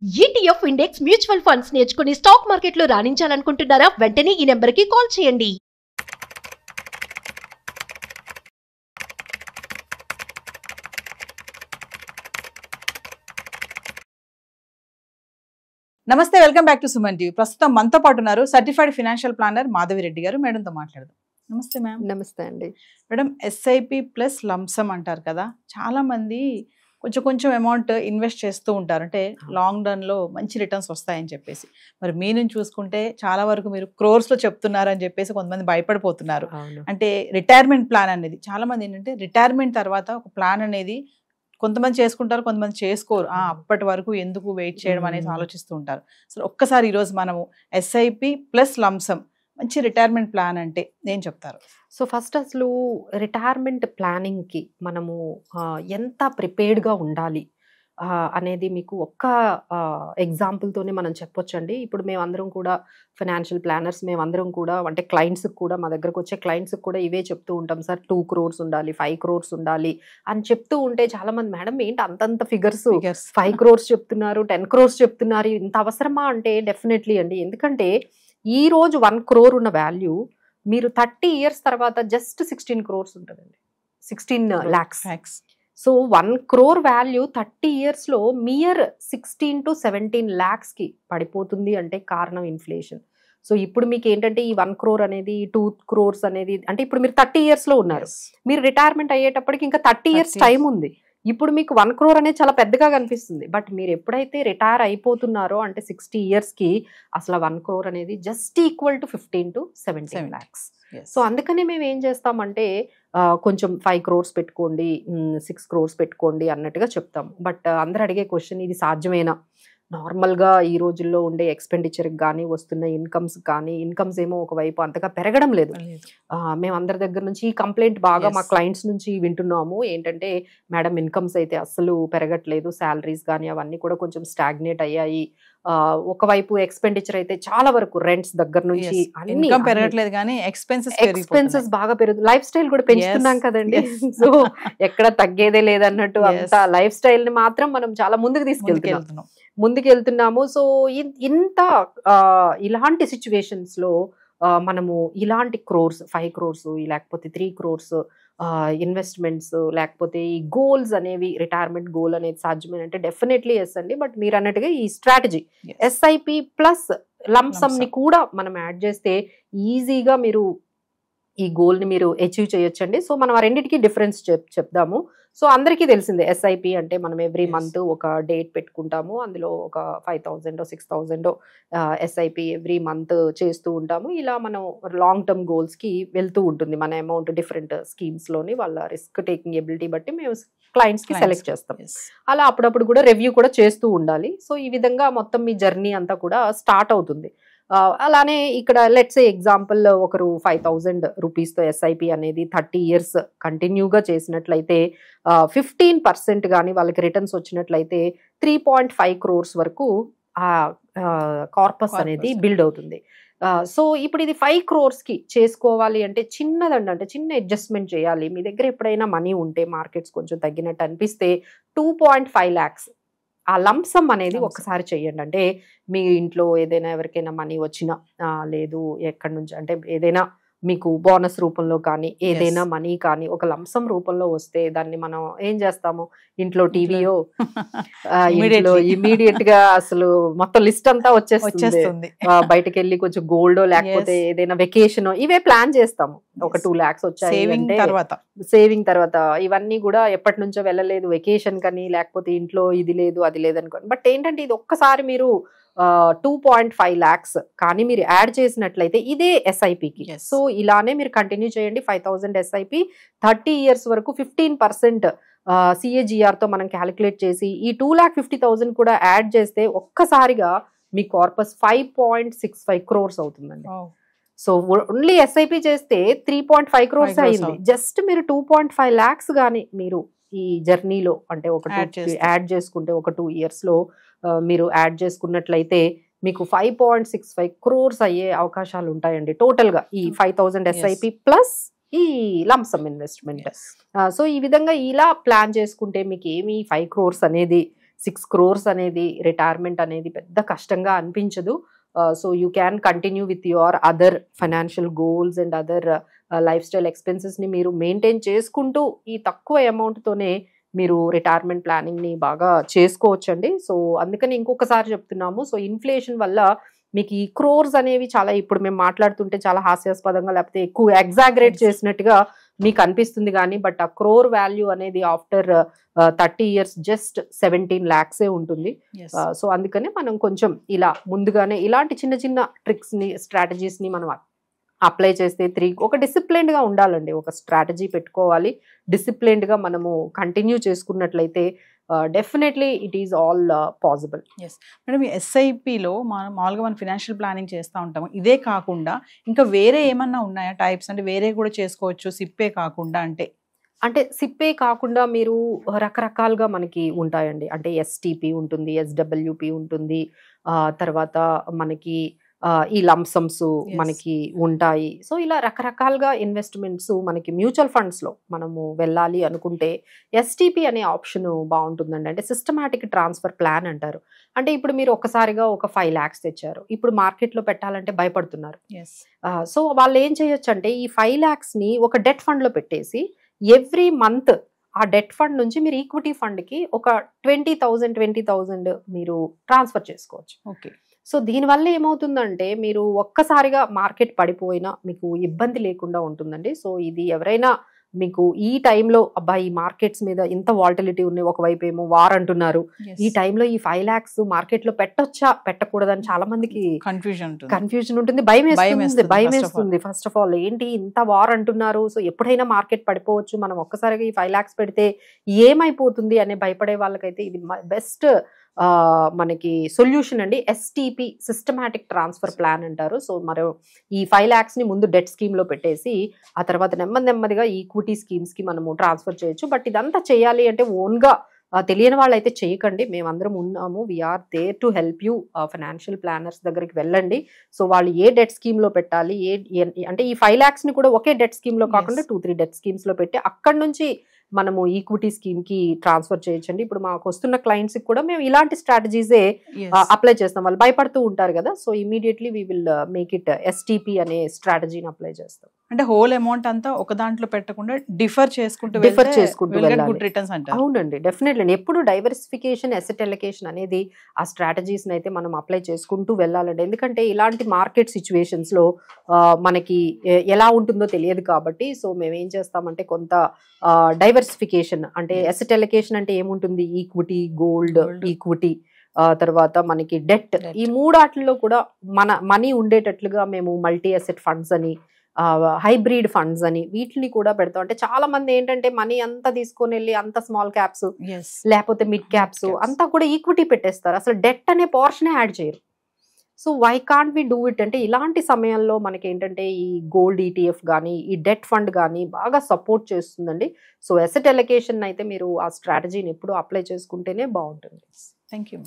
ETF index mutual funds నేర్చుకుని stock మార్కెట్లో రాణించాలనుకుంటున్నారా? వెంటనే ఈ నెంబర్కి కాల్ చేయండి. నమస్తే, welcome back to Suman TV. ప్రస్తుతం మనతో పాటు ఉన్నారు certified financial planner Madhavi Reddy గారు. మేడంతో మాట్లాడదాం. నమస్తే మ్యామ్. నమస్తే అండి మేడం, SIP ప్లస్ లంసమ్ అంటారు కదా, చాలా మంది కొంచెం అమౌంట్ ఇన్వెస్ట్ చేస్తూ ఉంటారు, అంటే లాంగ్ రన్ లో మంచి రిటర్న్స్ వస్తాయని చెప్పేసి. మరి మీ నుంచి చూసుకుంటే చాలా వరకు మీరు క్రోర్స్ లో చెప్తున్నారు అని చెప్పేసి కొంతమంది భయపడిపోతున్నారు. అంటే రిటైర్మెంట్ ప్లాన్ అనేది చాలా మంది ఏంటంటే రిటైర్మెంట్ తర్వాత ఒక ప్లాన్ అనేది కొంతమంది చేసుకుంటారు, కొంతమంది చేసుకోరు. అప్పటి వరకు ఎందుకు వెయిట్ చేయడం అనేసి ఆలోచిస్తూ ఉంటారు. సో ఒక్కసారి ఈరోజు మనము SIP ప్లస్ లంసమ్ మంచి రిటైర్మెంట్ ప్లాన్ అంటే ఏం చెప్తారు? సో ఫస్ట్ అసలు రిటైర్మెంట్ ప్లానింగ్కి మనము ఎంత ప్రిపేర్డ్గా ఉండాలి అనేది మీకు ఒక్క ఎగ్జాంపుల్తోనే మనం చెప్పొచ్చండి. ఇప్పుడు మేమందరం కూడా ఫైనాన్షియల్ ప్లానర్స్, మేమందరం కూడా అంటే క్లయింట్స్కి కూడా, మా దగ్గరకు వచ్చే క్లయింట్స్కి కూడా ఇవే చెప్తూ ఉంటాం సార్. 2 crores ఉండాలి, 5 crores ఉండాలి అని చెప్తూ ఉంటే చాలామంది, మేడం ఏంటి అంతంత ఫిగర్స్, 5 crores చెప్తున్నారు, 10 crores చెప్తున్నారు, ఇంత అవసరమా అంటే డెఫినెట్లీ అండి. ఎందుకంటే ఈ రోజు 1 crore ఉన్న వాల్యూ మీరు 30 years తర్వాత జస్ట్ 16 crores ఉంటుందండి, 16 lakhs. సో 1 crore వాల్యూ 30 yearsలో మియర్ 16 to 17 lakhsకి పడిపోతుంది అంటే కారణం ఇన్ఫ్లేషన్. సో ఇప్పుడు మీకు ఏంటంటే ఈ 1 crore అనేది 2 crores అనేది అంటే ఇప్పుడు మీరు 30 yearsలో ఉన్నారు, మీరు రిటైర్మెంట్ అయ్యేటప్పటికి ఇంకా 30 years టైం ఉంది. ఇప్పుడు మీకు 1 crore అనేది చాలా పెద్దగా కనిపిస్తుంది, బట్ మీరు ఎప్పుడైతే రిటైర్ అయిపోతున్నారో అంటే 60 yearsకి అసలు 1 crore అనేది just equal to 15 to 17 lakhs. So అందుకని మేము ఏం చేస్తామంటే కొంచెం 5 crores పెట్టుకోండి, 6 crores పెట్టుకోండి అన్నట్టుగా చెప్తాము. బట్ అందరు అడిగే క్వశ్చన్, ఇది సాధ్యమేనా? నార్మల్గా ఈ రోజుల్లో ఉండే ఎక్స్పెండిచర్కి కానీ వస్తున్న ఇన్కమ్స్ ఏమో ఒకవైపు అంతగా పెరగడం లేదు. మేము అందరి దగ్గర నుంచి ఈ కంప్లైంట్ బాగా మా క్లయింట్స్ నుంచి వింటున్నాము. ఏంటంటే మేడం ఇన్కమ్స్ అయితే అస్సలు పెరగట్లేదు, శాలరీస్ కానీ అవన్నీ కూడా కొంచెం స్టాగ్నేట్ అయ్యాయి. ఒకవైపు ఎక్స్పెండిచర్ అయితే చాలా వరకు రెంట్స్ దగ్గర నుంచి అన్ని పెరగట్లేదు, కానీ ఎక్స్పెన్సెస్ బాగా పెరుగుతుంది. లైఫ్ స్టైల్ కూడా పెంచుతున్నాం కదండి. సో ఎక్కడ తగ్గేదే లేదన్నట్టు అంత లైఫ్ స్టైల్ ని మాత్రం మనం చాలా ముందుకు వెళ్తున్నాము. సో ఇంత ఇలాంటి సిచ్యువేషన్స్ లో మనము ఇలాంటి క్రోర్స్, 5 crores లేకపోతే 3 crores ఇన్వెస్ట్మెంట్స్ లేకపోతే ఈ గోల్స్ అనేవి, రిటైర్మెంట్ గోల్ అనేది సాధ్యమేనంటే డెఫినెట్లీ ఎస్ అండి. బట్ మీరు అన్నట్టుగా ఈ స్ట్రాటజీ SIP ప్లస్ లంసమ్ ని కూడా మనం యాడ్ చేస్తే ఈజీగా మీరు ఈ గోల్ ని మీరు అచీవ్ చేయొచ్చండి. సో మనం ఆ రెండింటికి డిఫరెన్స్ చెప్దాము. సో అందరికీ తెలిసిందే SIP అంటే మనం ఎవ్రీ మంత్ ఒక డేట్ పెట్టుకుంటాము, అందులో ఒక 5,000 6,000 SIP ఎవ్రీ మంత్ చేస్తూ ఉంటాము. ఇలా మనం లాంగ్ టర్మ్ గోల్స్ కి వెళ్తూ ఉంటుంది మన అమౌంట్. డిఫరెంట్ స్కీమ్స్ లోని వాళ్ళ రిస్క్ టేకింగ్ ఎబిలిటీ బట్టి మేము క్లయింట్స్ కి సెలెక్ట్ చేస్తాం. అలా అప్పుడప్పుడు కూడా రివ్యూ కూడా చేస్తూ ఉండాలి. సో ఈ విధంగా మొత్తం మీ జర్నీ అంతా కూడా స్టార్ట్ అవుతుంది. అలానే ఇక్కడ లెట్స్ ఏ ఎగ్జాంపుల్, ఒకరు 5,000 రూపీస్తో SIP అనేది 30 years కంటిన్యూగా చేసినట్లయితే 15% కానీ వాళ్ళకి రిటర్న్స్ వచ్చినట్లయితే 3.5 crores వరకు కార్పస్ అనేది బిల్డ్ అవుతుంది. సో ఇప్పుడు ఇది 5 crores చేసుకోవాలి అంటే చిన్నదండి, అంటే చిన్న అడ్జస్ట్మెంట్ చేయాలి. మీ దగ్గర ఎప్పుడైనా మనీ ఉంటే, మార్కెట్స్ కొంచెం తగ్గినట్టు అనిపిస్తే 2.5 lakhs ఆ లంసమ్ అనేది ఒకసారి చెయ్యండి. అంటే మీ ఇంట్లో ఏదైనా ఎవరికైనా మనీ వచ్చినా, లేదు ఎక్కడి నుంచి అంటే ఏదైనా మీకు బోనస్ రూపంలో కానీ ఏదైనా మనీ కానీ ఒక లంసమ్ రూపంలో వస్తే దాన్ని మనం ఏం చేస్తాము, ఇంట్లో టీవీయో ఇమీడియట్ గా అసలు మొత్తం లిస్ట్ అంతా వచ్చేస్తుంది. బయటకు వెళ్ళి కొంచెం గోల్డో లేకపోతే ఏదైనా వెకేషన్ ఇవే ప్లాన్ చేస్తాము. ఒక 2 lakhs వచ్చాయి సేవింగ్ తర్వాత ఇవన్నీ కూడా ఎప్పటి నుంచో వెళ్ళలేదు వెకేషన్ కానీ, లేకపోతే ఇంట్లో ఇది లేదు అది లేదు అనుకోండి. బట్ ఏంటంటే ఇది ఒక్కసారి మీరు 2.5 lakhs కానీ మీరు యాడ్ చేసినట్లయితే ఇదే SIPకి. సో ఇలానే మీరు కంటిన్యూ చేయండి. 5,000 SIP 30 years వరకు 15% CAGR తో మనం క్యాలిక్యులేట్ చేసి ఈ 2,50,000 కూడా యాడ్ చేస్తే ఒక్కసారిగా మీ కార్పస్ 5.65 crores అవుతుందండి. సో ఓన్లీ SIP చేస్తే 3.5 crores అయింది. జస్ట్ మీరు 2.5 lakhs కానీ మీరు ఈ జర్నీలో అంటే యాడ్ చేసుకుంటే ఒక 2 yearsలో మీరు యాడ్ చేసుకున్నట్లయితే మీకు 5.65 crores అయ్యే అవకాశాలు ఉంటాయండి టోటల్గా ఈ 5,000 SIP ప్లస్ ఈ లంసమ్ ఇన్వెస్ట్మెంట్. సో ఈ విధంగా ఇలా ప్లాన్ చేసుకుంటే మీకు ఏమి 5 crores అనేది 6 crores అనేది రిటైర్మెంట్ అనేది పెద్ద కష్టంగా అనిపించదు. So you can continue with your other financial goals and other life style ఎక్స్పెన్సెస్ని మీరు మెయింటైన్ చేసుకుంటూ ఈ తక్కువ అమౌంట్తోనే మీరు రిటైర్మెంట్ ప్లానింగ్ని బాగా చేసుకోవచ్చండి. సో అందుకని ఇంకొకసారి చెప్తున్నాము. సో ఇన్ఫ్లేషన్ వల్ల మీకు ఈ క్రోర్స్ అనేవి చాలా ఇప్పుడు మేము మాట్లాడుతుంటే చాలా హాస్యాస్పదంగా లేకపోతే ఎక్కువ ఎగ్జాగరేట్ చేసినట్టుగా మీకు అనిపిస్తుంది కానీ బట్ ఆ క్రోర్ వాల్యూ అనేది ఆఫ్టర్ 30 years జస్ట్ 17 lakhs ఉంటుంది. సో అందుకనే మనం కొంచెం ఇలా ముందుగానే ఇలాంటి చిన్న చిన్న ట్రిక్స్ని స్ట్రాటజీస్ని మనం అప్లై చేస్తే ఒక డిసిప్లైన్డ్గా ఉండాలండి. ఒక స్ట్రాటజీ పెట్టుకోవాలి, డిసిప్లైన్డ్గా మనము కంటిన్యూ చేసుకున్నట్లయితే definitely it is all possible. Yes madam, ఈ ఎస్ఐపిలో మామూలుగా మనం ఫినాన్షియల్ ప్లానింగ్ చేస్తూ ఉంటాము. ఇదే కాకుండా ఇంకా వేరే ఏమన్నా ఉన్నాయా టైప్స్? అంటే వేరే కూడా చేసుకోవచ్చు సిప్పే కాకుండా? అంటే సిప్పే కాకుండా మీరు రకరకాలుగా మనకి ఉంటాయండి. అంటే ఎస్టిపి ఉంటుంది, ఎస్డబ్ల్యూపి ఉంటుంది, తర్వాత మనకి ఈ లంసమ్స్ మనకి ఉంటాయి. సో ఇలా రకరకాలుగా ఇన్వెస్ట్మెంట్స్ మనకి మ్యూచువల్ ఫండ్స్లో మనము వెళ్ళాలి అనుకుంటే ఎస్టిపి అనే ఆప్షన్ బాగుంటుందండి. అంటే సిస్టమాటిక్ ట్రాన్స్ఫర్ ప్లాన్ అంటారు. అంటే ఇప్పుడు మీరు ఒక్కసారిగా ఒక 5 lakhs తెచ్చారు, ఇప్పుడు మార్కెట్లో పెట్టాలంటే భయపడుతున్నారు. సో వాళ్ళు ఏం చేయొచ్చు అంటే ఈ 5 lakhsని ఒక డెట్ ఫండ్లో పెట్టేసి ఎవ్రీ మంత్ ఆ డెట్ ఫండ్ నుంచి మీరు ఈక్విటీ ఫండ్కి ఒక 20,000 మీరు ట్రాన్స్ఫర్ చేసుకోవచ్చు. ఓకే. సో దీనివల్ల ఏమవుతుందంటే మీరు ఒక్కసారిగా మార్కెట్ పడిపోయినా మీకు ఇబ్బంది లేకుండా ఉంటుందండి. సో ఇది ఎవరైనా మీకు ఈ టైంలో అబ్బా ఈ మార్కెట్స్ మీద ఇంత వాలటిలిటీ ఉన్నాయి, ఒకవైపు ఏమో వార్ అంటున్నారు, ఈ టైంలో ఈ 5 lakhs మార్కెట్లో పెట్టొచ్చా పెట్టకూడదని చాలా మందికి కన్ఫ్యూజన్ ఉంటుంది, భయం వేస్తుంది. ఫస్ట్ ఆఫ్ ఆల్ ఏంటి ఇంత వార్ అంటున్నారు, సో ఎప్పుడైనా మార్కెట్ పడిపోవచ్చు, మనం ఒక్కసారిగా ఈ 5 lakhs పెడితే ఏమైపోతుంది అనే భయపడే వాళ్ళకైతే ఇది బెస్ట్ మనకి సొల్యూషన్ అండి. ఎస్టిపి సిస్టమాటిక్ ట్రాన్స్ఫర్ ప్లాన్ అంటారు. సో మరి ఈ 5 lakhsని ముందు డెట్ స్కీమ్లో పెట్టేసి ఆ తర్వాత నెమ్మదిగా ఈక్విటీ స్కీమ్స్కి మనము ట్రాన్స్ఫర్ చేయొచ్చు. బట్ ఇదంతా చేయాలి అంటే ఓన్గా తెలియని వాళ్ళు అయితే చేయకండి, మేమందరం ఉన్నాము, we are there to help you. Financial planners దగ్గరికి వెళ్ళండి. సో వాళ్ళు ఏ డెట్ స్కీమ్లో పెట్టాలి, అంటే ఈ 5 lakhsని కూడా ఒకే డెట్ స్కీమ్లో కాకుండా 2-3 డెట్ స్కీమ్స్లో పెట్టి అక్కడి నుంచి మనము ఈక్విటీ స్కీమ్కి ట్రాన్స్ఫర్ చేయొచ్చండి. ఇప్పుడు మాకు వస్తున్న క్లయింట్స్కి కూడా మేము ఇలాంటి స్ట్రాటజీసే అప్లై చేస్తాం. వాళ్ళు భయపడుతూ ఉంటారు కదా, so immediately we will make it STP అనే స్ట్రాటజీని అప్లై చేస్తాం. అంటే హోల్ అమౌంట్ అంతా ఒక దాంట్లో పెట్టకుండా డిఫర్ చేసుకుంటూ గుడ్ రిటర్న్స్ అంటారు. అవునండి, డెఫినెట్లీ. ఎప్పుడు డైవర్సిఫికేషన్, అసెట్ అలొకేషన్ అనేది ఆ స్ట్రాటజీస్ని అయితే మనం అప్లై చేసుకుంటూ వెళ్ళాలండి. ఎందుకంటే ఇలాంటి మార్కెట్ సిచ్యువేషన్స్లో మనకి ఎలా ఉంటుందో తెలియదు కాబట్టి, సో మేము ఏం చేస్తామంటే కొంత డైవర్సిఫికేషన్ అంటే అసెట్ అలొకేషన్ అంటే ఏముంటుంది, ఈక్విటీ, గోల్డ్, ఈక్విటీ, తర్వాత మనకి డెట్, ఈ మూడాటిల్లో కూడా మనీ ఉండేటట్లుగా మేము మల్టీ అసెట్ ఫండ్స్ అని, హైబ్రిడ్ ఫండ్స్ అని వీటిని కూడా పెడతాం. అంటే చాలా మంది ఏంటంటే మనీ అంతా తీసుకొని వెళ్ళి అంత స్మాల్ క్యాప్స్ లేకపోతే మిడ్ క్యాప్స్ అంతా కూడా ఈక్విటీ పెట్టేస్తారు, అసలు డెట్ అనే పోర్షనే యాడ్ చేయరు. So why can't we do it అంటే ఇలాంటి సమయంలో మనకి ఏంటంటే ఈ గోల్డ్ ఈటీఎఫ్ కానీ ఈ డెట్ ఫండ్ కానీ బాగా సపోర్ట్ చేస్తుందండి. సో అసెట్ అలొకేషన్ అయితే మీరు ఆ స్ట్రాటజీని ఎప్పుడు అప్లై చేసుకుంటేనే బాగుంటుంది. Thank you.